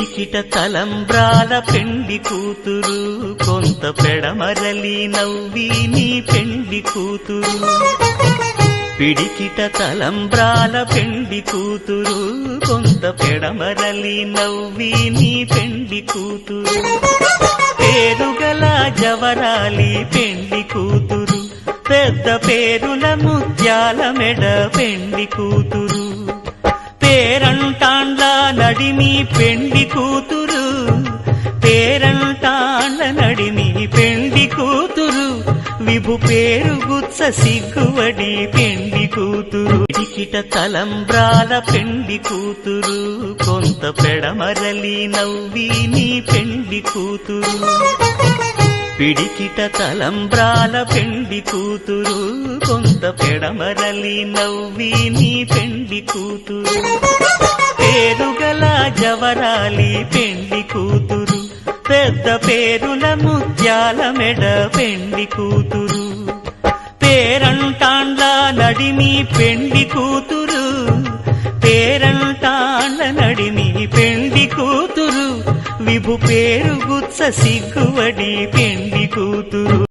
పిడికిట తలంబ్రాల పెండి కూతురు కొంత పెడమరలి నవ్వి నీ పెండి కూతురు పిడికిట తలంబ్రాల పెండి కూతురు కొంత పెడమరలి నవ్వి నీ పెండి కూతురు పేరుగల జవరాలి పెండి కూతురు పెద్ద పేరుల ముత్యాల మెడ పెండి కూతురు పేరంటాండ్ల నడిమి పెండి కూతురు పేరంటాండ్ల నడిమి పెండి కూతురు విభు పేరు గుత్స సిగ్గువడి పెండి కూతురు పిడికిట తలంబ్రాల పెండి కూతురు కొంత పెడమరలి నవ్వి నీ పెండి కూతురు పిడికిట తలంబ్రాల పెండి కూతురు కొంత పెడమరలి నవ్వి నీ పెండి కూతురు పేరుగల జవరాలి పెండి కూతురు పెద్ద పేరుల ముత్యాల మెడ పెండి కూతురు పేరంటాండ్ల నడిమి పెండి కూతురు పేరంటాండ్ల నడిమి పెండి కూతురు విభు పేరు గుత్స సిగ్గువడి పెండి కూతురు